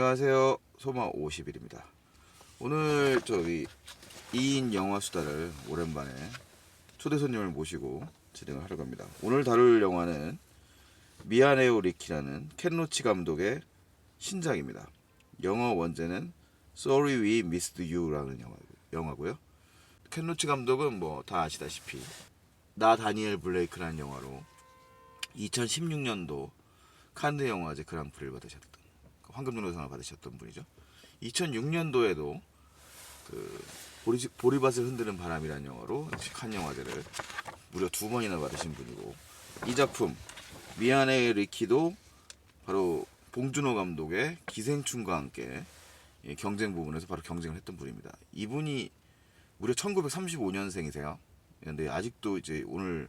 안녕하세요. 소마 50일입니다. 오늘 저기 2인 영화 수다를 오랜만에 초대 손님을 모시고 진행을 하려고 합니다. 오늘 다룰 영화는 미안해요 리키라는 켄 로치 감독의 신작입니다. 영어 원제는 Sorry We Missed You라는 영화고요. 켄 로치 감독은 뭐 다 아시다시피 나 다니엘 블레이크라는 영화로 2016년도 칸느 영화제 그랑프리를 받으셨던 황금동료상을 받으셨던 분이죠. 2006년도에도 그 보리밭을 흔드는 바람이라는 영화로 역시 칸 영화제를 무려 2번이나 받으신 분이고, 이 작품 미안해 리키도 바로 봉준호 감독의 기생충과 함께 경쟁 부분에서 바로 경쟁을 했던 분입니다. 이분이 무려 1935년생이세요. 그런데 아직도 이제 오늘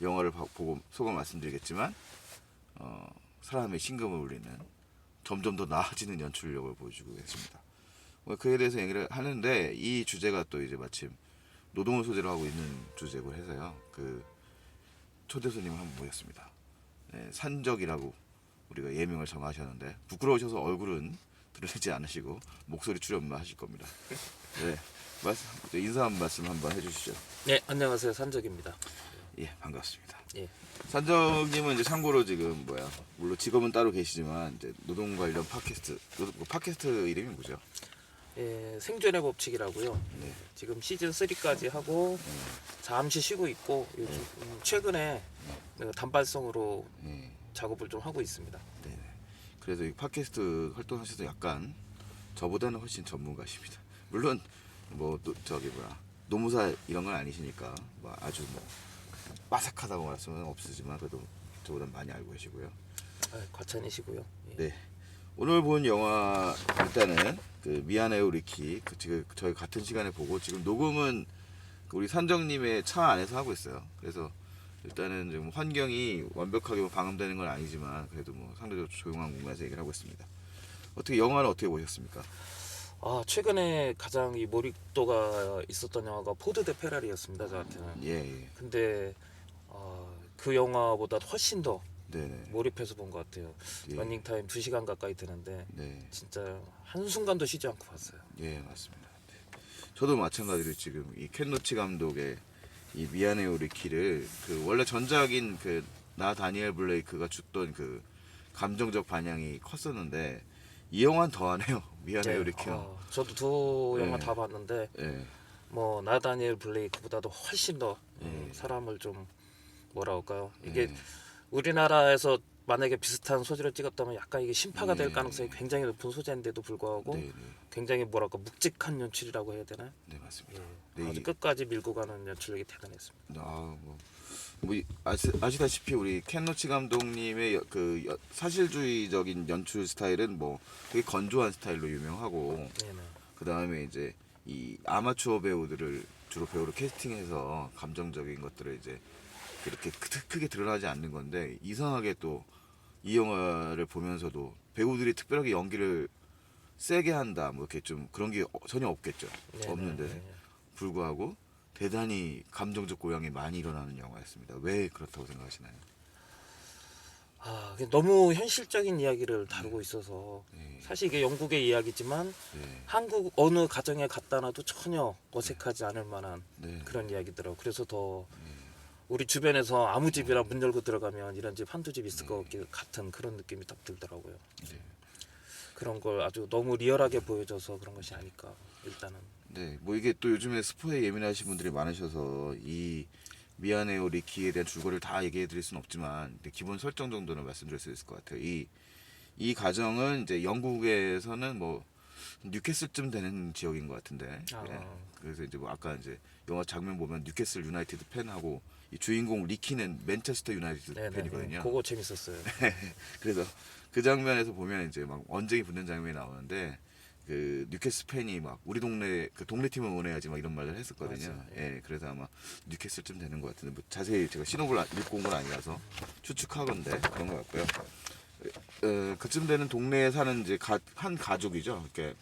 영화를 보고 소감 말씀드리겠지만 사람의 심금을 울리는 점점 더 나아지는 연출력을 보여주고 계십니다. 그에 대해서 얘기를 하는데, 이 주제가 또 이제 마침 노동을 소재로 하고 있는 주제고 해서요. 그 초대 손님을 한번 모셨습니다. 네, 산적이라고 우리가 예명을 정하셨는데 부끄러우셔서 얼굴은 드러내지 않으시고 목소리 출연만 하실 겁니다. 네, 인사 한 말씀 한번 해주시죠. 네, 안녕하세요. 산적입니다. 예, 반갑습니다. 예. 산적님은 이제 참고로 지금 물론 직업은 따로 계시지만 이제 노동 관련 팟캐스트 이름이 뭐죠? 예, 생존의 법칙이라고요. 네. 지금 시즌 3까지 하고 잠시 쉬고 있고 요즘 최근에 단발성으로 네. 작업을 좀 하고 있습니다. 네. 그래서 이 팟캐스트 활동하셔서 약간 저보다는 훨씬 전문가십니다. 물론 노무사 이런 건 아니시니까 아주 빠삭하다고 말씀은 없으지만 그래도 저보다 많이 알고 계시고요. 과찬이시고요. 예. 네. 오늘 본 영화 일단은 그 미안해요 리키 지금 저희 같은 시간에 보고 지금 녹음은 우리 산정님의 차 안에서 하고 있어요. 그래서 일단은 좀 환경이 완벽하게 방음되는 건 아니지만 그래도 상대적으로 조용한 공간에서 얘기를 하고 있습니다. 영화는 어떻게 보셨습니까? 최근에 가장 이 몰입도가 있었던 영화가 포드 대 페라리였습니다. 저한테는. 예. 근데 그 영화보다 훨씬 더 네네. 몰입해서 본 것 같아요. 예. 러닝타임 2시간 가까이 되는데 네. 진짜 한순간도 쉬지 않고 봤어요. 예, 맞습니다. 네. 저도 마찬가지로 지금 이 켄 로치 감독의 이 미안해요 리키를 원래 전작인 나 다니엘 블레이크가 줬던 그 감정적 반향이 컸었는데 이 영화는 더하네요. 미안해요 리키는. 저도 두 영화 네. 다 봤는데 예. 나 다니엘 블레이크보다도 훨씬 더 예. 사람을 좀 뭐라 할까요? 이게 예. 우리나라에서 만약에 비슷한 소재를 찍었다면 약간 이게 심파가 될 네. 가능성이 굉장히 높은 소재인데도 불구하고 네. 굉장히 뭐랄까 묵직한 연출이라고 해야 되나요? 네, 맞습니다. 예. 네, 아주 끝까지 밀고 가는 연출력이 대단했습니다. 아시다시피 우리 켄 로치 감독님의 사실주의적인 연출 스타일은 되게 건조한 스타일로 유명하고, 네네. 그 다음에 이제 이 아마추어 배우들을 주로 배우로 캐스팅해서 감정적인 것들을 이제 이렇게 크게 드러나지 않는 건데, 이상하게 또 이 영화를 보면서도 배우들이 특별하게 연기를 세게 한다 이렇게 좀 그런 게 전혀 없겠죠. 네네. 없는데 불구하고 대단히 감정적 고양이 많이 일어나는 영화였습니다. 왜 그렇다고 생각하시나요? 너무 현실적인 이야기를 다루고 있어서 네. 사실 이게 영국의 이야기지만 네. 한국 어느 가정에 갖다 놔도 전혀 어색하지 않을 만한 네. 그런 이야기더라고요. 그래서 더 우리 주변에서 아무 집이나 문 열고 들어가면 이런 집 한두 집 있을 것 같은 그런 느낌이 딱 들더라고요. 네. 그런 걸 아주 너무 리얼하게 보여줘서 그런 것이 아닐까 일단은. 네, 이게 또 요즘에 스포에 예민하신 분들이 많으셔서 이 미안해요 리키에 대한 줄거리를 다 얘기해 드릴 수는 없지만 기본 설정 정도는 말씀드릴 수 있을 것 같아요. 이 가정은 이제 영국에서는 뉴캐슬쯤 되는 지역인 것 같은데, 예. 그래서 이제 아까 이제 영화 장면 보면 뉴캐슬 유나이티드 팬하고 이 주인공 리키는 맨체스터 유나이티드 팬이거든요. 그거 재밌었어요. 그래서 그 장면에서 보면 이제 언쟁이 붙는 장면이 나오는데 그 뉴캐슬 팬이 우리 동네 동네 팀을 응원해야지 이런 말을 했었거든요. 맞아요. 예, 그래서 아마 뉴캐슬쯤 되는 것 같은데 자세히 제가 신호를 읽고 온 건 아니라서 추측하건데 그런 것 같고요. 그쯤 되는 동네에 사는 이제 한 가족이죠. 이렇게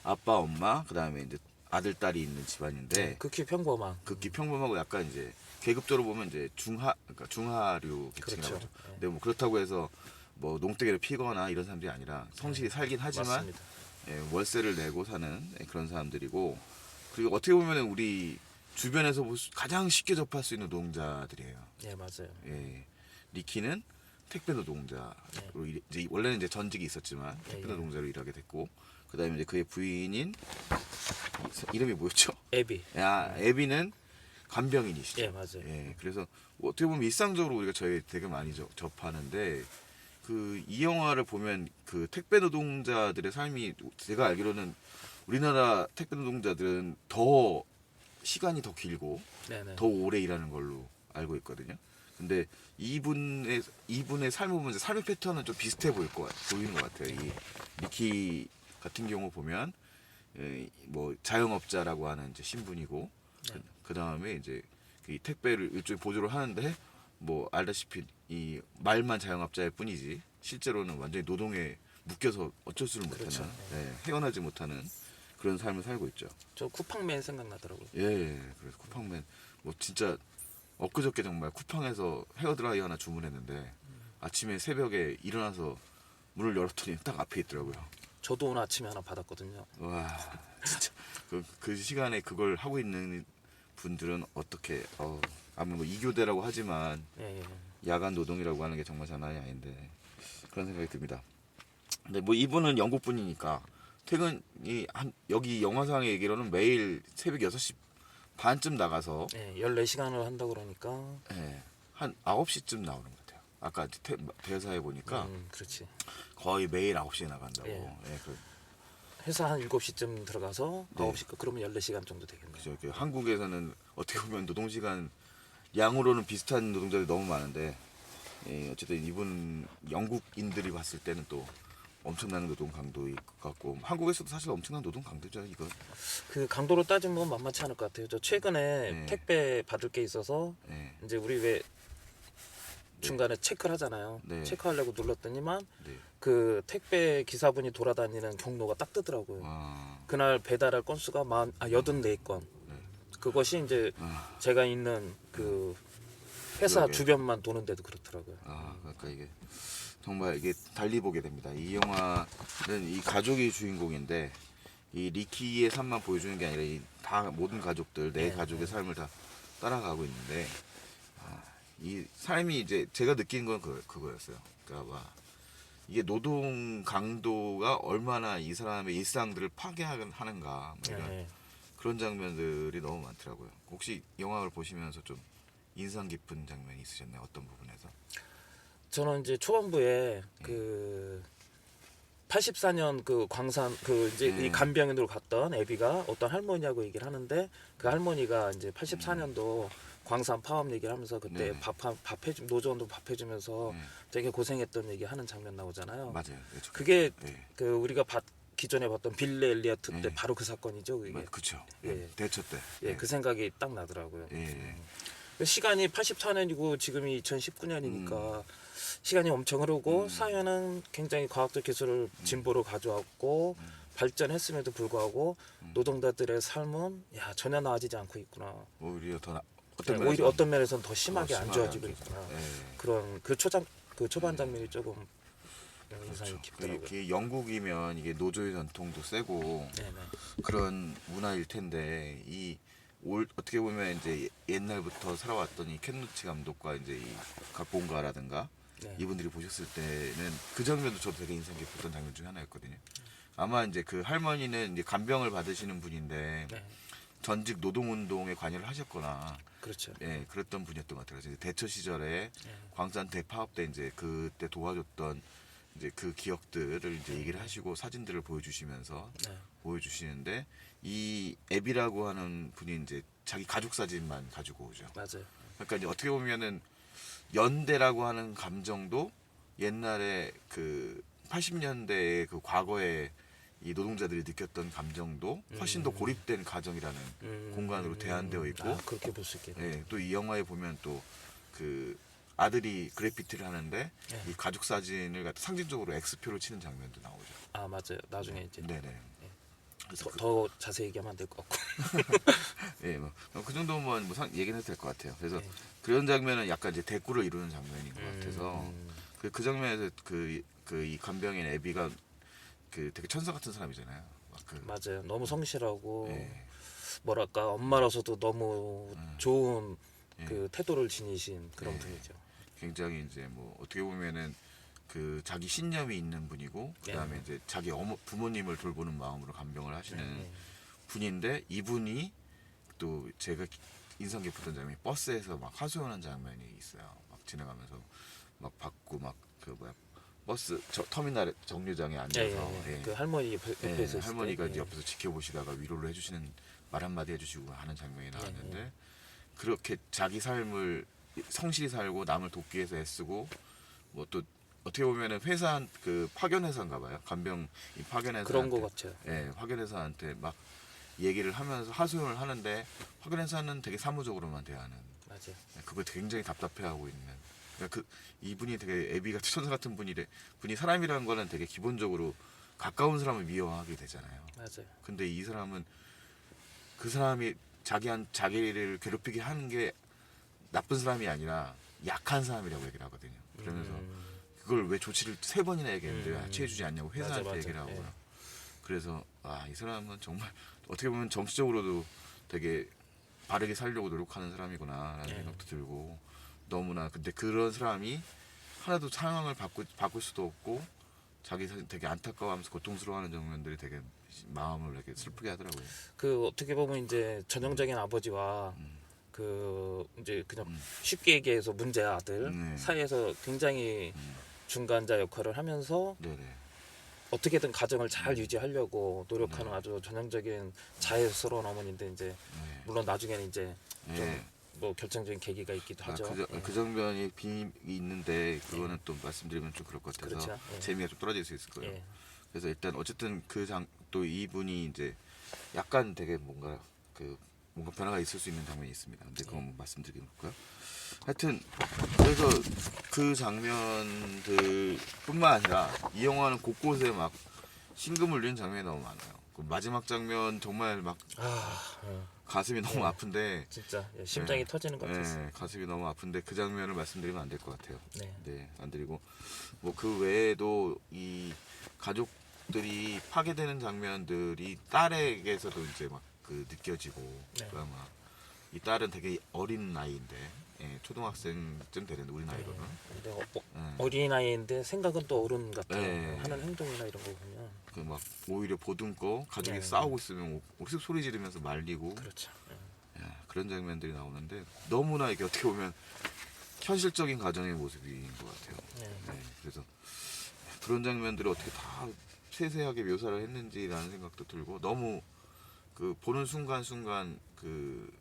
아빠, 엄마, 그 다음에 이제 아들, 딸이 있는 집안인데 극히 평범한. 극히 평범하고 약간 이제 계급적으로 보면 이제 그러니까 중하류 계층이라고 그렇죠. 하죠. 근데 그렇다고 해서 뭐 농땡이를 피거나 이런 사람들이 아니라 성실히 살긴 하지만 맞습니다. 예, 월세를 내고 사는 그런 사람들이고, 그리고 어떻게 보면 우리 주변에서 가장 쉽게 접할 수 있는 노동자들이에요. 예, 맞아요. 예, 리키는 택배 노동자로 이제 원래는 이제 전직이 있었지만 택배 노동자로 일하게 됐고, 그다음에 이제 그의 부인인 이름이 뭐였죠? 애비. 애비는 간병인이시죠. 예, 맞아요. 예, 그래서 어떻게 보면 일상적으로 우리가 저희 되게 많이 접하는데, 그 이 영화를 보면 그 택배 노동자들의 삶이, 제가 알기로는 우리나라 택배 노동자들은 더 시간이 더 길고 네네. 더 오래 일하는 걸로 알고 있거든요. 근데 이분의 삶을 보면 삶의 패턴은 좀 비슷해 보이는 것 같아요. 이 리키 같은 경우 보면 뭐 자영업자라고 하는 이제 신분이고, 그 다음에 이제 이 택배를 일종의 보조를 하는데, 뭐 알다시피 이 말만 자영업자일 뿐이지 실제로는 완전히 노동에 묶여서 어쩔 수를 못하는, 그렇죠. 헤어나지 못하는 그런 삶을 살고 있죠. 저 쿠팡맨 생각나더라고요. 예. 그래서 쿠팡맨 뭐 진짜 엊그저께 정말 쿠팡에서 헤어드라이어 하나 주문했는데 아침에 새벽에 일어나서 문을 열었더니 딱 앞에 있더라고요. 저도 오늘 아침에 하나 받았거든요. 와, 진짜 그 시간에 그걸 하고 있는 분들은 어떻게 아무튼 뭐 이교대라고 하지만 예, 예. 야간 노동이라고 하는 게 정말 장난이 아닌데 그런 생각이 듭니다. 근데 뭐 이분은 영국 분이니까 퇴근이 여기 영화상에 얘기로는 매일 새벽 6시 반쯤 나가서 예, 14시간을 한다 그러니까. 한 9시쯤 나오는 것 같아요. 아까 대사에 보니까 그렇지. 거의 매일 9시에 나간다고. 예. 그 회사 한 7시쯤 들어가서 네. 9시 그러면 14시간 정도 되겠네요. 그죠. 한국에서는 어떻게 보면 노동시간 양으로는 비슷한 노동자들이 너무 많은데, 어쨌든 이분 영국인들이 봤을 때는 또 엄청난 노동 강도일 것 같고, 한국에서도 사실 엄청난 노동 강도죠 이거. 그 강도로 따지면 만만치 않을 것 같아요. 저 최근에 네. 택배 받을 게 있어서 네. 이제 우리 왜 중간에 체크를 하잖아요. 네. 체크하려고 눌렀더니만 네. 그 택배 기사분이 돌아다니는 경로가 딱 뜨더라고요. 그날 배달할 건수가 84건. 네. 그것이 이제 제가 있는 그 회사 그러게요. 주변만 도는데도 그렇더라고요. 그러니까 이게 정말 이게 달리 보게 됩니다. 이 영화는 이 가족이 주인공인데, 이 리키의 삶만 보여주는 게 아니라 다 모든 가족들, 내 가족의 삶을 다 따라가고 있는데, 이 삶이 이제 제가 느낀 건 그거였어요. 그러니까 이게 노동 강도가 얼마나 이 사람의 일상들을 파괴하는가, 뭐 이런 그런 장면들이 너무 많더라고요. 혹시 영화를 보시면서 좀 인상 깊은 장면이 있으셨나요? 어떤 부분에서? 저는 이제 초반부에 그 84년 그 광산 그 이제 이 간병인으로 갔던 애비가 어떤 할머니하고 얘기를 하는데, 그 할머니가 이제 84년도 광산 파업 얘기를 하면서 그때 노조원도 밥 해주면서 되게 고생했던 얘기 하는 장면 나오잖아요. 맞아요. 그게 그 우리가 기존에 봤던 빌리 엘리어트 때 바로 그 사건이죠. 그게. 그렇죠. 예. 대처 때. 예, 그 생각이 딱 나더라고요. 예. 시간이 84년이고 지금이 2019년이니까 시간이 엄청 흐르고 사회는 굉장히 과학적 기술을 진보로 가져왔고 발전했음에도 불구하고 노동자들의 삶은 전혀 나아지지 않고 있구나. 오히려 오히려 어떤 면에서는 더 심하게 안 좋아지고 안 있구나. 예. 그런 그 초반 장면이 조금 인상이 깊더라고요. 이게 영국이면 이게 노조의 전통도 세고 네네. 그런 문화일 텐데, 어떻게 보면 이제 옛날부터 살아왔던 이 켄 로치 감독과 이제 이 각본가라든가 이분들이 보셨을 때는 그 장면도 저도 되게 인상 깊었던 장면 중에 하나였거든요. 아마 이제 그 할머니는 이제 간병을 받으시는 분인데 전직 노동운동에 관여를 하셨거나, 그렇죠. 그랬던 분이었던 것 같아요. 이제 대처 시절에 광산 대파업 때 이제 그때 도와줬던 이제 그 기억들을 이제 얘기를 하시고 사진들을 보여주시면서 보여주시는데, 이 앱이라고 하는 분이 이제 자기 가족 사진만 가지고 오죠. 맞아요. 그러니까 이제 어떻게 보면은 연대라고 하는 감정도 옛날에 그 80년대의 그 과거에 이 노동자들이 느꼈던 감정도 훨씬 더 고립된 가정이라는 공간으로 대안되어 있고, 그렇게 볼 수 있겠네요. 또 이 영화에 보면 또 그 아들이 그래피티를 하는데 이 가족 사진을 상징적으로 X표로 치는 장면도 나오죠. 맞아요. 나중에 이제 네네. 더 자세히 얘기하면 안 될 것 같고. 그 정도면 얘기는 해도 될 것 같아요. 그래서 그런 장면은 약간 이제 대꾸를 이루는 장면인 것 같아서 그 장면에서 이 간병인 애비가 그 되게 천사 같은 사람이잖아요. 맞아요. 너무 성실하고 예. 뭐랄까 엄마로서도 너무 좋은 예. 그 태도를 지니신 그런 예. 분이죠. 굉장히 이제 뭐 어떻게 보면은 그 자기 신념이 있는 분이고 그다음에 이제 자기 부모님을 돌보는 마음으로 간병을 하시는 네. 분인데 이분이 또 제가 인상 깊었던 장면이 버스에서 막 하소연한 장면이 있어요. 막 지나가면서 막 받고 막 그 뭐야 버스 터미널 정류장에 앉아서 그 할머니 옆에 있을 때 할머니가 이제 옆에서 지켜보시다가 위로를 해주시는 말 한마디 해주시고 하는 장면이 나왔는데 그렇게 자기 삶을 성실히 살고 남을 돕기 위해서 애쓰고 뭐 또 어떻게 보면은 회사 그 파견 회사인가 봐요. 간병 이 파견 회사 그런 거 같아요. 예, 파견 회사한테 막 얘기를 하면서 하소연을 하는데 파견 회사는 되게 사무적으로만 대하는 맞아요. 그걸 굉장히 답답해하고 있는 그러니까 이분이 되게 애비 같은 천사 같은 분이 사람이라는 거는 되게 기본적으로 가까운 사람을 미워하게 되잖아요. 맞아요. 근데 이 사람은 그 사람이 자기를 괴롭히게 하는 게 나쁜 사람이 아니라 약한 사람이라고 얘기를 하거든요. 그러면서 그걸 왜 조치를 3번이나 얘기했는데 취해주지 않냐고 회사한테 맞아. 얘기를 하고요. 그래서 이 사람은 정말 어떻게 보면 정치적으로도 되게 바르게 살려고 노력하는 사람이구나라는 생각도 들고 너무나 근데 그런 사람이 하나도 상황을 바꿀 수도 없고 자기 되게 안타까워하면서 고통스러워하는 장면들이 되게 마음을 이렇게 슬프게 하더라고요. 그 어떻게 보면 이제 전형적인 아버지와 그 이제 그냥 쉽게 얘기해서 문제 아들 사이에서 굉장히 중간자 역할을 하면서 네네. 어떻게든 가정을 잘 유지하려고 노력하는 아주 전형적인 자애스러운 어머니인데 이제 물론 나중에는 이제 좀 뭐 결정적인 계기가 있기도 하죠. 그 장면이 빈이 있는데 그거는 또 말씀드리면 좀 그럴 것 같아서 그렇죠. 재미가 좀 떨어질 수 있을 거예요. 예. 그래서 일단 어쨌든 또 이분이 이제 약간 되게 뭔가 변화가 있을 수 있는 장면이 있습니다. 근데 그건 말씀드리는 거고요. 하여튼 그래서 그 장면들뿐만 아니라 이 영화는 곳곳에 막 심금을 울리는 장면이 너무 많아요. 그 마지막 장면 정말 막 가슴이 너무 아픈데 진짜 심장이 터지는 것 같았어요. 가슴이 너무 아픈데 그 장면을 말씀드리면 안 될 것 같아요. 네. 안 드리고 뭐 그 외에도 이 가족들이 파괴되는 장면들이 딸에게서도 이제 막 느껴지고 그러니까 막 이 딸은 되게 어린 나이인데 초등학생쯤 되는 우리 나이로는 근데 어린아이인데 생각은 또 어른 같아요. 하는 행동이나 이런 거 보면 막 오히려 보듬고 가족이 싸우고 있으면 옥석 소리 지르면서 말리고 그렇죠. 그런 장면들이 나오는데 너무나 이게 어떻게 보면 현실적인 가정의 모습인 것 같아요. 그래서 그런 장면들을 어떻게 다 세세하게 묘사를 했는지라는 생각도 들고 너무 보는 순간순간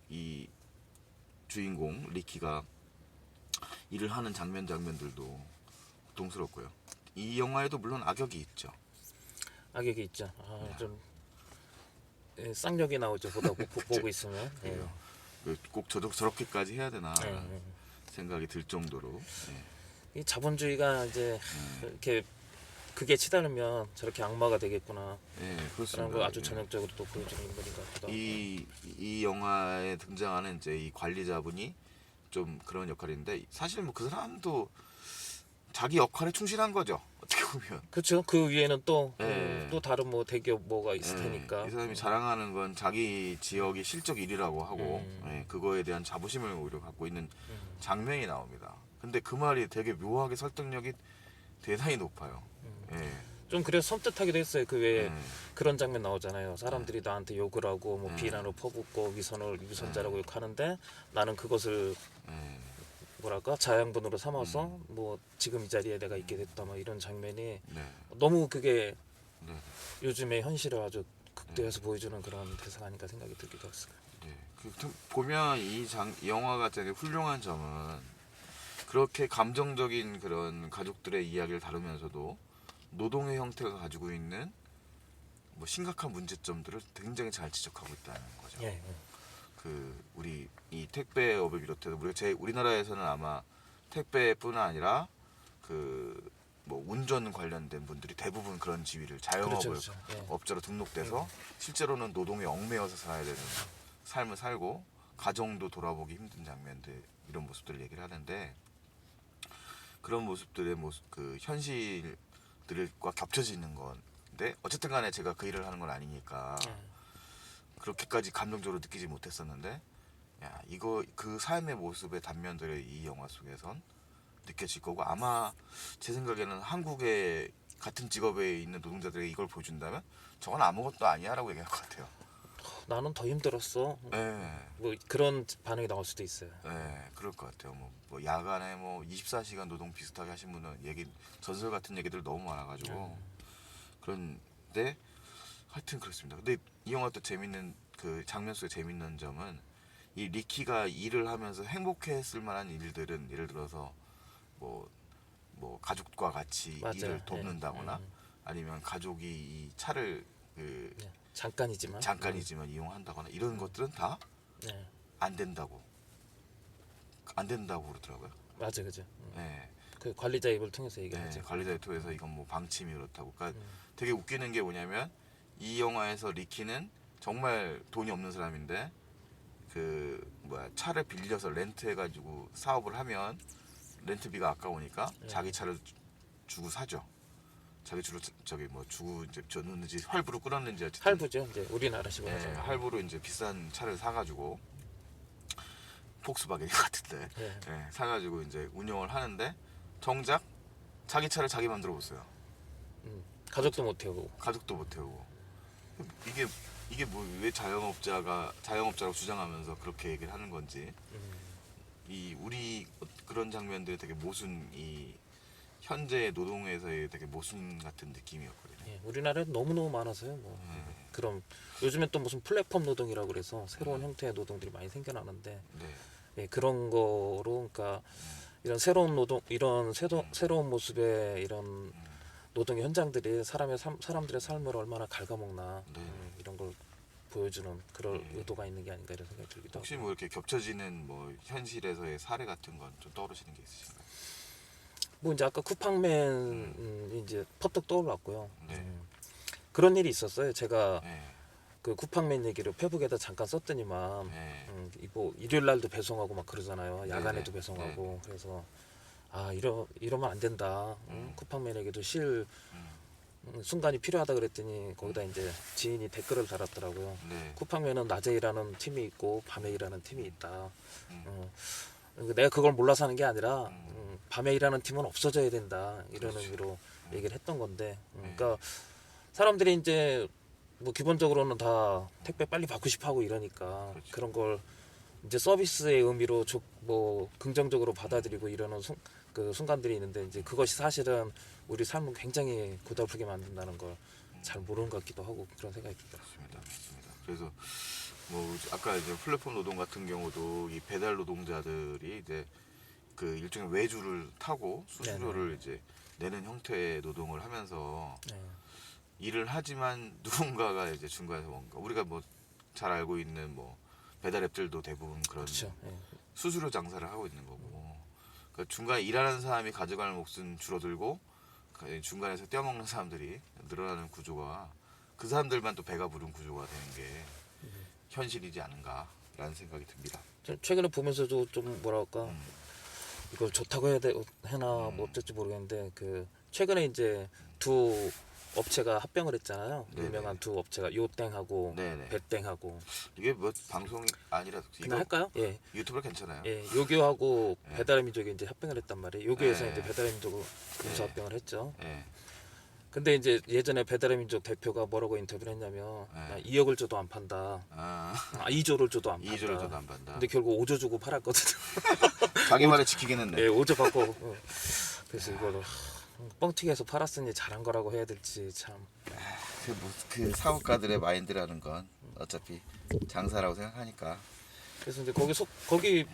이 주인공 리키가 일을 하는 장면들도 고통스럽고요. 이 영화에도 물론 악역이 있죠. 악역이 있죠. 좀 쌍욕이 나오죠. 보고 있으면. 꼭 저렇게까지 해야 되나 생각이 들 정도로. 이 자본주의가 이제 이렇게 그게 치달으면 저렇게 악마가 되겠구나. 그렇습니다. 그런 걸 아주 전형적으로 또 보여주는 인물인 것 같기도 하고. 이 영화에 등장하는 이제 이 관리자분이 좀 그런 역할인데 사실 뭐 그 사람도 자기 역할에 충실한 거죠. 어떻게 보면. 그렇죠. 그 위에는 또 다른 뭐 대기업 뭐가 있을 테니까. 이 사람이 자랑하는 건 자기 지역이 실적 1위라고 하고 그거에 대한 자부심을 오히려 갖고 있는 장면이 나옵니다. 근데 그 말이 되게 묘하게 설득력이 대단히 높아요. 좀 그래서 섬뜩하기도 했어요. 그 외에 그런 장면 나오잖아요. 사람들이 나한테 욕을 하고 뭐 비난을 퍼붓고 위선자라고 욕하는데 나는 그것을 뭐랄까 자양분으로 삼아서 뭐 지금 이 자리에 내가 있게 됐다 뭐 이런 장면이 너무 그게 요즘의 현실을 아주 극대화해서 보여주는 그런 대사가 아닌가 생각이 들기도 했어요. 보면 이 영화가 되게 훌륭한 점은 그렇게 감정적인 그런 가족들의 이야기를 다루면서도 노동의 형태가 가지고 있는 뭐 심각한 문제점들을 굉장히 잘 지적하고 있다는 거죠. 우리 이 택배업을 비롯해서 우리나라에서는 아마 택배뿐 아니라 뭐 운전 관련된 분들이 대부분 그런 지위를 자영업을 업자로 등록돼서 실제로는 노동에 얽매여서 살아야 되는 삶을 살고 가정도 돌아보기 힘든 장면들 이런 모습들을 얘기를 하는데 그런 모습들의 모습 그 현실들과 겹쳐지는 건데 어쨌든 간에 제가 그 일을 하는 건 아니니까 예. 그렇게까지 감정적으로 느끼지 못했었는데 야 이거 그 삶의 모습의 단면들을 이 영화 속에선 느껴질 거고 아마 제 생각에는 한국의 같은 직업에 있는 노동자들에게 이걸 보여준다면 저건 아무것도 아니야라고 얘기할 것 같아요. 나는 더 힘들었어. 네, 뭐 그런 반응이 나올 수도 있어요. 네, 그럴 것 같아요. 뭐 야간에 뭐 24시간 노동 비슷하게 하신 분은 얘기 전설 같은 얘기들 너무 많아가지고 그런데 하여튼 그렇습니다. 근데 이 영화 또 재밌는 그 장면 속에 재밌는 점은 이 리키가 일을 하면서 행복했을 만한 일들은 예를 들어서 뭐, 뭐 가족과 같이 맞아요. 일을 예. 돕는다거나 아니면 가족이 이 차를 그 예. 잠깐이지만. 잠깐이지만 이용한다거나 이런 것들은 다 안 예. 된다고 그러더라고요. 맞아, 그죠. 네, 그 관리자 입을 통해서 네, 얘기하죠. 관리자의 토에서 이건 뭐 방침이 그렇다고. 그러니까 음. 되게 웃기는 게 뭐냐면 이 영화에서 리키는 정말 돈이 없는 사람인데 그 뭐야 차를 빌려서 렌트해가지고 사업을 하면 렌트비가 아까우니까 자기 차를 주고 사죠. 자기 주로 저기 뭐 주고 이제 줬는지 할부로 끌었는지 어쨌든 할부죠. 이제 우리나라식으로 예, 하자면. 할부로 이제 비싼 차를 사가지고 폭스바겐 같은데 예. 예, 사가지고 이제 운영을 하는데 정작 자기 차를 자기 맘대로 못 써요. 가족도 못 태우고. 가족도 못 태우고 이게 뭐 왜 자영업자라고 주장하면서 그렇게 얘기를 하는 건지 이 우리 그런 장면들이 되게 모순 이 현재 노동에서의 되게 모순 같은 느낌이었거든요. 예. 우리나라에 너무너무 많아서요. 뭐. 네. 그럼 요즘엔 또 무슨 플랫폼 노동이라고 그래서 새로운 형태의 노동들이 많이 생겨나는데 네, 예, 그런 거로 그러니까 이런 새로운 노동 이런 새로운 모습의 이런 노동 현장들이 사람들의 삶을 얼마나 갉아먹나 네. 이런 걸 보여주는 그런 네. 의도가 있는 게 아닌가 이런 생각이 들기도 혹시 하고. 뭐 이렇게 겹쳐지는 뭐 현실에서의 사례 같은 건 좀 떠오르시는 게 있으신가요? 뭐 이제 아까 쿠팡맨 이제 퍼뜩 떠올랐고요. 네. 그런 일이 있었어요. 제가 네, 그 쿠팡맨 얘기를 페북에다 잠깐 썼더니만 네, 뭐 일요일 날도 배송하고 막 그러잖아요. 야간에도 네네. 배송하고 그래서 아 이러면 안 된다. 쿠팡맨에게도 실 순간이 필요하다 그랬더니 거기다 이제 지인이 댓글을 달았더라고요. 네, 쿠팡맨은 낮에 일하는 팀이 있고 밤에 일하는 팀이 있다. 그러니까 내가 그걸 몰라서 하는 게 아니라 밤에 일하는 팀은 없어져야 된다 이런 그렇죠. 의미로 얘기를 했던 건데 네. 그러니까 사람들이 이제 뭐 기본적으로는 다 택배 빨리 받고 싶어하고 이러니까 그렇죠. 그런 걸 이제 서비스의 의미로 뭐 긍정적으로 받아들이고 이러는 그 순간들이 있는데 이제 그것이 사실은 우리 삶을 굉장히 고달프게 만든다는 걸 잘 모르는 것 같기도 하고 그런 생각이 들더라고요. 맞습니다. 그래서 뭐 아까 이제 플랫폼 노동 같은 경우도 이 배달 노동자들이 이제 그 일종의 외주를 타고 수수료를 이제 내는 형태의 노동을 하면서 네. 일을 하지만 누군가가 이제 중간에서 뭔가 우리가 뭐 잘 알고 있는 뭐 배달 앱들도 대부분 그런 그렇죠. 예. 수수료 장사를 하고 있는 거고 그러니까 중간에 일하는 사람이 가져갈 몫은 줄어들고 그 중간에서 떼어먹는 사람들이 늘어나는 구조가 그 사람들만 또 배가 부른 구조가 되는 게 현실이지 않은가라는 생각이 듭니다. 최근에 보면서도 좀 뭐랄까 이걸 좋다고 해나 뭐 어쩔지 모르겠는데 그 최근에 이제 두 업체가 합병을 했잖아요. 네네. 유명한 두 업체가 요땡하고 네네. 배땡하고 이게 뭐 방송이 아니라 그냥 이거 할까요? 예. 유튜브로 괜찮아요. 예, 요교하고 네. 배달의 민족이 이제 합병을 했단 말이에요. 요교에서 네. 이제 배달의 민족을 금수 네. 합병을 했죠. 예. 근데 이제 예전에 배달의 민족 대표가 뭐라고 인터뷰를 했냐면 네. 나 2억을 줘도 안 판다. 아 2조를 줘도 안 판다. 2조를 줘도 안 받는다. 근데 결국 5조 주고 팔았거든요. 자기 말을 지키긴 했네. 예, 5조 받고. 그래서 이거를 뻥튀기해서 팔았으니 잘한 거라고 해야 될지 참. 그 사업가들의 마인드라는 건 어차피 장사라고 생각하니까. 그래서 이제 거기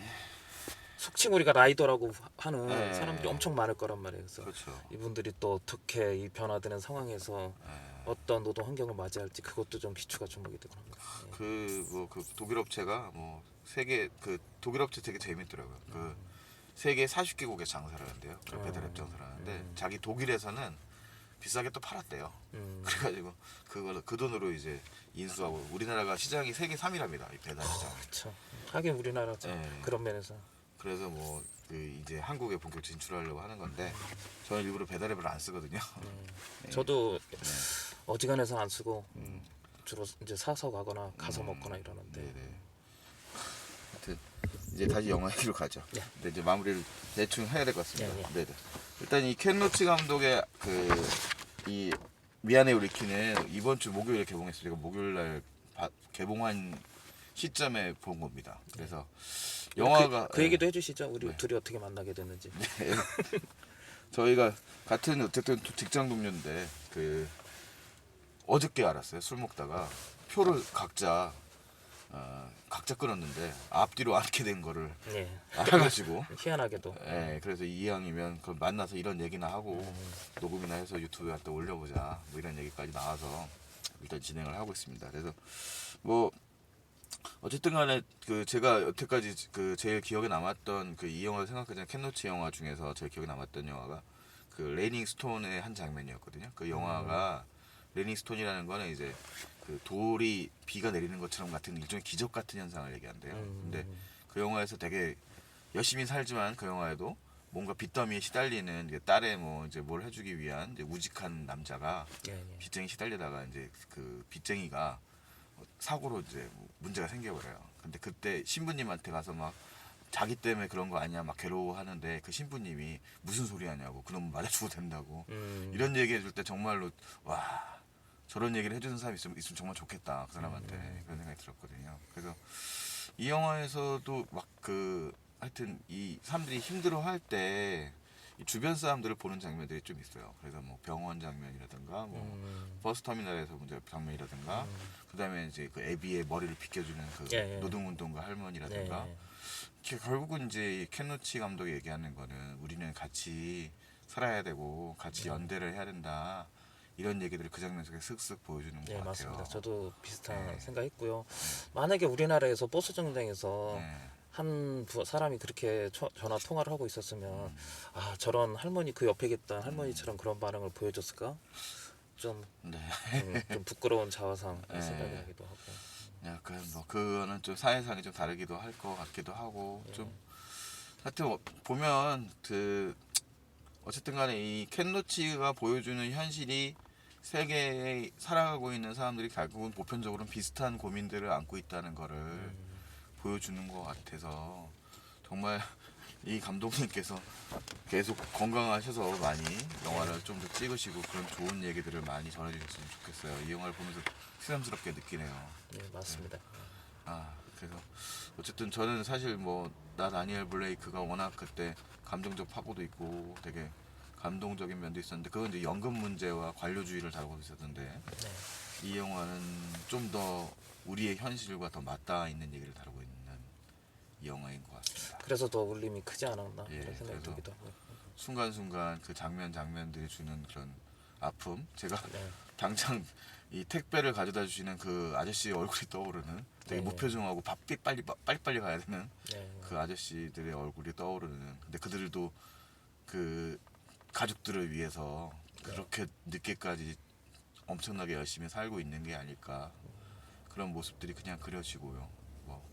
속칭 우리가 라이더라고 하는 네. 사람들이 엄청 많을 거란 말이에요. 그래서 그렇죠. 이분들이 또 어떻게 이 변화되는 상황에서 어떤 노동 환경을 맞이할지 그것도 좀 기초가 주목이 되고 합니다. 예. 그 독일 업체가 뭐 세계 그 독일 업체 되게 재밌더라고요. 그 세계 40개국에 장사를 하는데요. 그 배달앱 장사를 하는데 자기 독일에서는 비싸게 또 팔았대요. 그래가지고 그 돈으로 이제 인수하고 우리나라가 시장이 세계 3위랍니다. 이 배달 시장. 그렇죠. 하긴 우리나라 네. 그런 면에서 그래서 뭐 그 이제 한국에 본격 진출하려고 하는 건데 저는 일부러 배달 앱을 안 쓰거든요. 네. 저도 네. 어지간해서 안 쓰고 주로 이제 사서 가거나 가서 먹거나 이러는데. 네네. 하여튼 이제 다시 영화 얘기로 가죠. 네. 근데 이제 마무리를 대충 해야 될 것 같습니다. 네, 네네. 일단 이 켄 로치 감독의 이 미안해 우리 키는 이번 주 목요일에 개봉했어요. 제가 목요일 날 개봉한 시점에 본 겁니다. 그래서 영화가 그 얘기도 해주시죠. 우리 네. 둘이 어떻게 만나게 됐는지. 네. 저희가 같은 어쨌든 직장 동료인데 그 어저께 알았어요. 술 먹다가 표를 각자 끊었는데 앞뒤로 앉게 된 거를 네. 알아가지고 희한하게도. 그래서 이왕이면 그 만나서 이런 얘기나 하고 녹음이나 해서 유튜브에 갖다 올려보자 뭐 이런 얘기까지 나와서 일단 진행을 하고 있습니다. 그래서 뭐 어쨌든 간에 그 제가 여태까지 그 제일 기억에 남았던 그 이 영화를 생각하자면 켄 로치 영화 중에서 제일 기억에 남았던 영화가 그 레이닝 스톤의 한 장면이었거든요. 그 영화가 레이닝 스톤이라는 거는 이제 그 돌이 비가 내리는 것처럼 같은 일종의 기적 같은 현상을 얘기한대요. 근데 그 영화에서 되게 열심히 살지만 그 영화에도 뭔가 빚더미에 시달리는 이제 딸의 뭐 이제 뭘 해주기 위한 이제 우직한 남자가 예, 예. 빚쟁이 시달리다가 이제 그 빚쟁이가 사고로 이제 문제가 생겨버려요. 근데 그때 신부님한테 가서 막 자기 때문에 그런 거 아니야 막 괴로워하는데 그 신부님이 무슨 소리 하냐고 그놈 맞아 죽어도 된다고 이런 얘기 해줄 때 정말로 와 저런 얘기를 해주는 사람이 있으면 정말 좋겠다 그 사람한테 그런 생각이 들었거든요. 그래서 이 영화에서도 막 그 하여튼 이 사람들이 힘들어할 때 이 주변 사람들을 보는 장면들이 좀 있어요. 그래서 뭐 병원 장면이라든가 뭐 버스 터미널에서 문제 장면이라든가 그다음에 이제 그 애비의 머리를 빗겨주는 그 예, 예. 노동운동가 할머니라든가 네. 결국은 이제 켄 로치 감독이 얘기하는 거는 우리는 같이 살아야 되고 같이 연대를 해야 된다 이런 얘기들을 그 장면 속에 슥슥 보여주는 것 네, 같아요. 맞습니다. 저도 비슷한 네. 생각했고요. 만약에 우리나라에서 버스 정류장에서 네. 한 사람이 그렇게 전화 통화를 하고 있었으면 아 저런 할머니 그 옆에 있던 할머니처럼 그런 반응을 보여줬을까? 좀, 네. 좀 부끄러운 자화상 네. 생각이 나기도 하고. 약간 뭐 그거는 좀 사회상이 좀 다르기도 할 것 같기도 하고 좀 하여튼 보면 그 어쨌든 간에 이 켄 로치가 보여주는 현실이 세계에 살아가고 있는 사람들이 결국은 보편적으로 비슷한 고민들을 안고 있다는 거를 보여주는 것 같아서 정말 이 감독님께서 계속 건강하셔서 많이 영화를 좀 더 찍으시고 그런 좋은 얘기들을 많이 전해주셨으면 좋겠어요. 이 영화를 보면서 새삼스럽게 느끼네요. 네, 맞습니다. 그래서 어쨌든 저는 사실 뭐 나 다니엘 블레이크가 워낙 그때 감정적 파고도 있고 되게 감동적인 면도 있었는데 그건 이제 연금 문제와 관료주의를 다루고 있었는데 네. 이 영화는 좀 더 우리의 현실과 더 맞닿아 있는 얘기를 다루고 있는 이 영화인 것 같습니다. 그래서 더 울림이 크지 않았나 예, 그런 생각이 그래서 들기도 하고. 순간순간 그 장면들이 주는 그런 아픔 제가 네. 당장 이 택배를 가져다 주시는 그 아저씨의 얼굴이 떠오르는 되게 네. 무표정하고 빨리 가야 되는 네. 그 아저씨들의 얼굴이 떠오르는 근데 그들도 그 가족들을 위해서 그렇게 늦게까지 엄청나게 열심히 살고 있는 게 아닐까 그런 모습들이 그냥 그려지고요. 뭐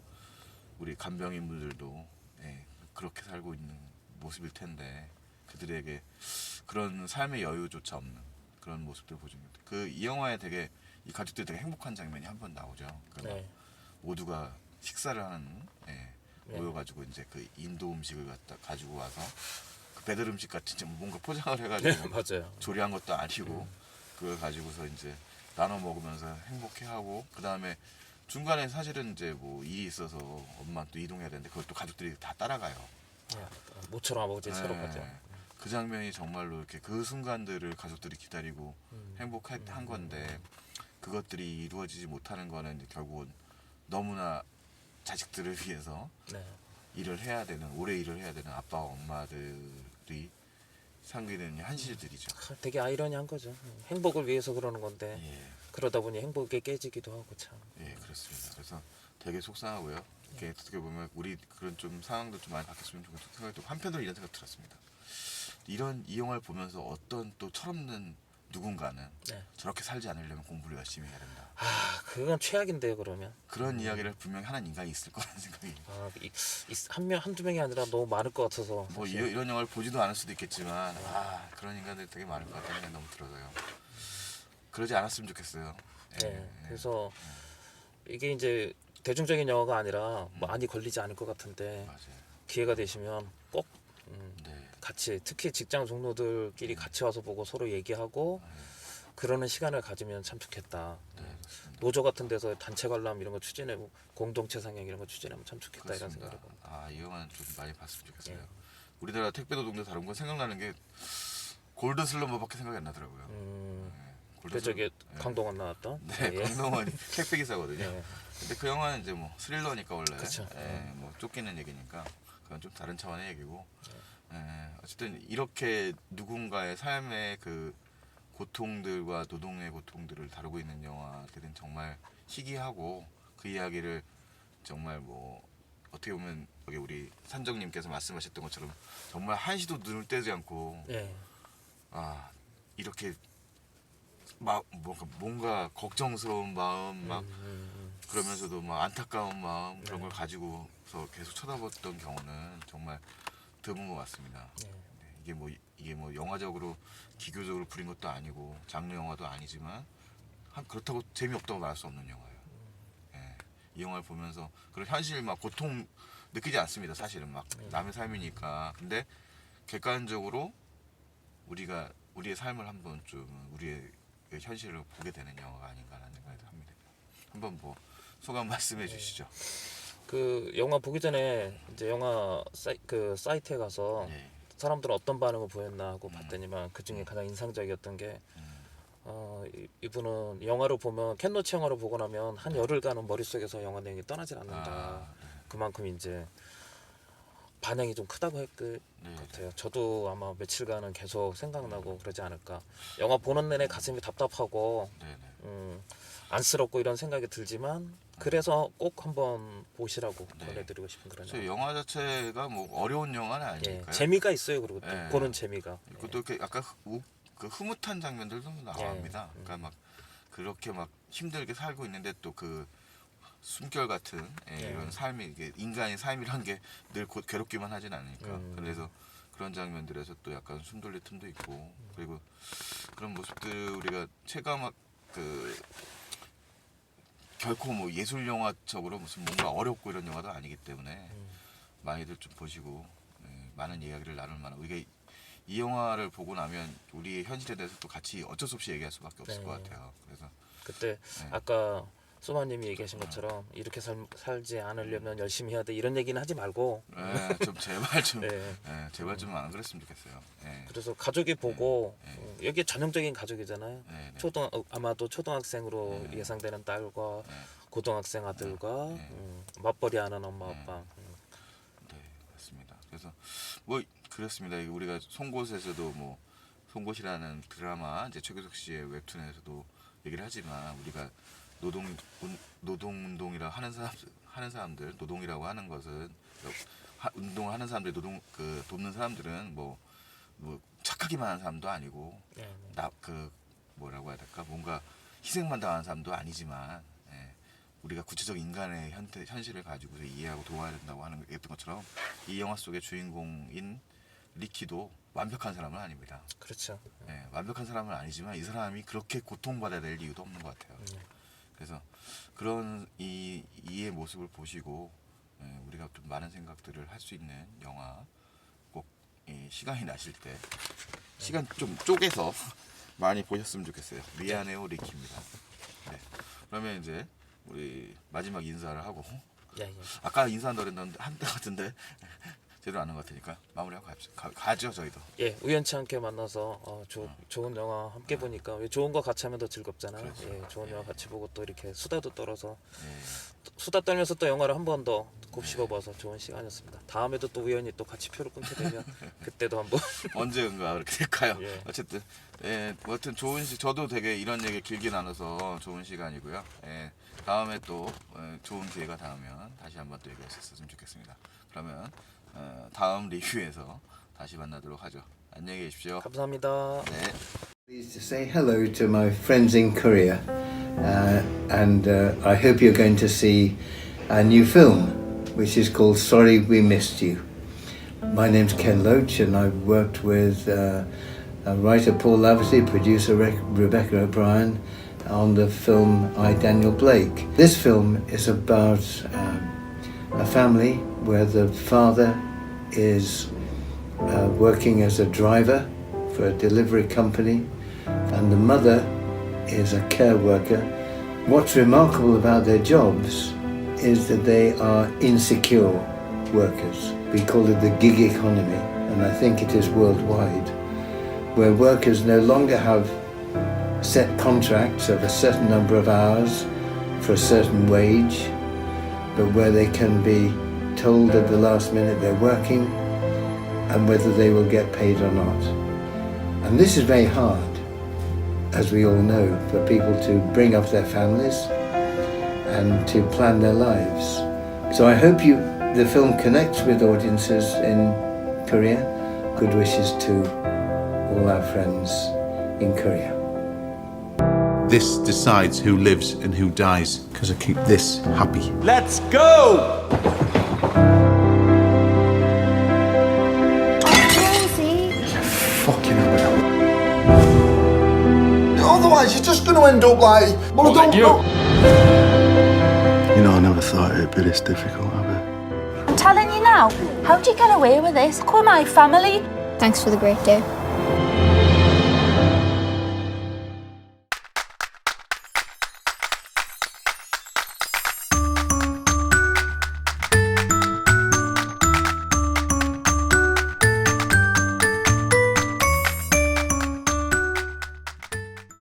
우리 간병인분들도 그렇게 살고 있는 모습일 텐데 그들에게 그런 삶의 여유조차 없는 그런 모습들 보여줍니다. 그 이 영화에 되게 이 가족들이 되게 행복한 장면이 한 번 나오죠. 네. 모두가 식사를 하는 네. 모여가지고 이제 그 인도 음식을 가지고 와서 그 배달 음식 같이 좀 뭔가 포장을 해가지고 맞아요. 조리한 것도 아니고 그걸 가지고서 이제 나눠 먹으면서 행복해하고 그 다음에 중간에 사실은 이제 뭐 일이 있어서 엄마 또 이동해야 되는데 그걸 또 가족들이 다 따라가요. 네. 모처럼 아버지처럼 하죠. 그 장면이 정말로 이렇게 그 순간들을 가족들이 기다리고 행복한 건데 그것들이 이루어지지 못하는 거는 이제 결국은 너무나 자식들을 위해서 네. 오래 일을 해야 되는 아빠와 엄마들이 상기되는 현실들이죠. 되게 아이러니한 거죠. 행복을 위해서 그러는 건데 예, 그러다 보니 행복이 깨지기도 하고 참. 예, 그렇습니다. 그래서 되게 속상하고요. 이렇게 어떻게 보면 우리 그런 좀 상황도 좀 많이 바뀌었으면 좋겠다 생각이 들고 한편으로 이런 생각 들었습니다. 이 영화를 보면서 어떤 또 철없는 누군가는 네. 저렇게 살지 않으려면 공부를 열심히 해야 된다. 아, 그건 최악인데요, 그러면. 그런 이야기를 분명히 하는 인간이 있을 거라는 생각이. 아, 한두 명이 아니라 너무 많을 것 같아서. 뭐 사실. 이런 영화를 보지도 않을 수도 있겠지만 그런 인간들이 되게 많을 것 같다는 생각이 너무 들어서요. 그러지 않았으면 좋겠어요. 네. 그래서 이게 이제 대중적인 영화가 아니라 많이 걸리지 않을 것 같은데 맞아요. 기회가 되시면 꼭 네. 같이 특히 직장 동료들끼리 같이 와서 보고 서로 얘기하고 그러는 시간을 가지면 참 좋겠다. 네, 맞습니다. 노조 같은 데서 단체 관람 이런 거 추진하고 공동체 상영 이런 거 추진하면 참 좋겠다 이런 그렇습니다. 생각이 듭니다. 이 영화는 좀 많이 봤으면 좋겠어요. 예. 우리나라 택배 노동자 다룬 건 생각나는 게 골든 슬럼버밖에 생각이 안 나더라고요. 그 저기 강동원 나왔던. 네, 예. 강동원이 택배 기사거든요. 예. 근데 그 영화는 이제 뭐 스릴러니까 원래 그쵸. 뭐 쫓기는 얘기니까 그건 좀 다른 차원의 얘기고 어쨌든 이렇게 누군가의 삶의 그 고통들과 노동의 고통들을 다루고 있는 영화들은 정말 희귀하고 그 이야기를 정말 뭐 어떻게 보면 여기 우리 산정님께서 말씀하셨던 것처럼 정말 한시도 눈을 떼지 않고 예. 이렇게 뭔가 걱정스러운 마음 막 그러면서도 막 안타까운 마음 그런 걸 가지고서 계속 쳐다봤던 경우는 정말 드문 것 같습니다. 네, 이게 뭐 영화적으로 기교적으로 부린 것도 아니고 장르 영화도 아니지만 그렇다고 재미없다고 말할 수 없는 영화예요. 이 영화를 보면서 그런 현실 막 고통 느끼지 않습니다. 사실은 막 남의 삶이니까. 근데 객관적으로 우리의 삶을 한번 좀 우리의 현실을 보게 되는 영화가 아닌가라는 생각이 합니다. 한번 뭐 소감 말씀해 주시죠. 그 영화 보기 전에 이제 영화 사이트에 가서 네. 사람들은 어떤 반응을 보였나 하고 봤더니만 그 중에 가장 인상적이었던 게 이분은 영화를 보면 캔노치 영화를 보고 나면 한 열흘간은 머릿속에서 영화 내용이 떠나질 않는다. 그만큼 이제 반향이 좀 크다고 했을 네. 것 같아요. 저도 아마 며칠간은 계속 생각나고 그러지 않을까. 영화 보는 내내 가슴이 답답하고 네네. 안쓰럽고 이런 생각이 들지만 그래서 꼭 한번 보시라고 네. 권해드리고 싶은 그런 그래서 영화. 영화 자체가 뭐 어려운 영화는 예, 아니니까요. 재미가 있어요. 그리고 또 예. 보는 재미가. 그것도 이렇게 약간 그 흐뭇한 장면들도 나옵니다. 예. 그러니까 막 그렇게 막 힘들게 살고 있는데 또 그 숨결 같은 이런 삶이 이게 인간의 삶이란 게 늘 괴롭기만 하진 않으니까 그래서 그런 장면들에서 또 약간 숨 돌릴 틈도 있고 그리고 그런 모습들 우리가 체감한 그 결코 뭐 예술 영화적으로 무슨 뭔가 어렵고 이런 영화도 아니기 때문에 많이들 좀 보시고 많은 이야기를 나눌 만한 이게 이 영화를 보고 나면 우리의 현실에 대해서 또 같이 어쩔 수 없이 얘기할 수밖에 없을 것 같아요. 그래서 그때 아까 소마님이 얘기하신 것처럼 이렇게 살지 않으려면 열심히 해야 돼 이런 얘기는 하지 말고 좀 제발 좀 네. 제발 좀 안 그랬으면 좋겠어요. 그래서 가족이 보고 여기 전형적인 가족이잖아요. 네. 아마도 초등학생으로 예상되는 딸과 고등학생 아들과 맞벌이하는 엄마 아빠. 네, 맞습니다. 그래서 뭐 그렇습니다. 우리가 송곳에서도 뭐 송곳이라는 드라마 이제 최규석 씨의 웹툰에서도 얘기를 하지만 우리가 노동운동이라 하는 사람들 노동이라고 하는 것은 운동을 하는 사람들 돕는 사람들은 뭐 착하기만 하는 사람도 아니고 뭐라고 해야 될까 뭔가 희생만 당하는 사람도 아니지만 우리가 구체적 인간의 현실을 가지고 이해하고 도와야 된다고 하는 했던 것처럼 이 영화 속의 주인공인 리키도 완벽한 사람은 아닙니다. 그렇죠. 완벽한 사람은 아니지만 이 사람이 그렇게 고통받아야 될 이유도 없는 것 같아요. 그래서 그런 이의 모습을 보시고 우리가 좀 많은 생각들을 할 수 있는 영화 꼭 시간이 나실 때 시간 좀 쪼개서 많이 보셨으면 좋겠어요. 미안해요 리키입니다. 네. 그러면 이제 우리 마지막 인사를 하고 아까 인사한다 그랬는데 한때 같은데 제대로 안 한 것 같으니까 마무리하고 가죠 저희도. 예, 우연치 않게 만나서 좋은 영화 함께 보니까 왜 좋은 거 같이 하면 더 즐겁잖아요. 그렇죠. 예, 좋은 영화 같이 보고 또 이렇게 수다도 떨어서 수다 떨면서 또 영화를 한 번 더 곱씹어봐서 좋은 시간이었습니다. 다음에도 또 우연히 또 같이 표를 끊게 되면 그때도 한번 언젠가 그렇게 될까요? 예. 어쨌든 뭐 하여튼 저도 되게 이런 얘기 길게 나눠서 좋은 시간이고요. 다음에 또 좋은 기회가 닿으면 다시 한번 또 얘기할 수 있었으면 좋겠습니다. 그러면 다음 리뷰에서 다시 만나도록 하죠. 안녕히 계십시오. 감사합니다. 네. Pleased to say hello to my friends in Korea, and I hope you're going to see a new film, which is called Sorry We Missed You. My name's Ken Loach, and I've worked with writer Paul Laverty, producer Rebecca O'Brien on the film I, Daniel Blake. This film is about a family where the father is working as a driver for a delivery company, and the mother is a care worker. What's remarkable about their jobs is that they are insecure workers. We call it the gig economy, and I think it is worldwide, where workers no longer have set contracts of a certain number of hours for a certain wage, but where they can be told at the last minute they're working and whether they will get paid or not. And this is very hard, as we all know, for people to bring up their families and to plan their lives. So I hope the film connects with audiences in Korea. Good wishes to all our friends in Korea. This decides who lives and who dies, because I keep this happy. Let's go! Fucking hell. Otherwise, you're just going to end up like... Well, I don't know. You know, I never thought it'd be this difficult, have I? I'm telling you now, how'd you get away with this? Call my family. Thanks for the great day.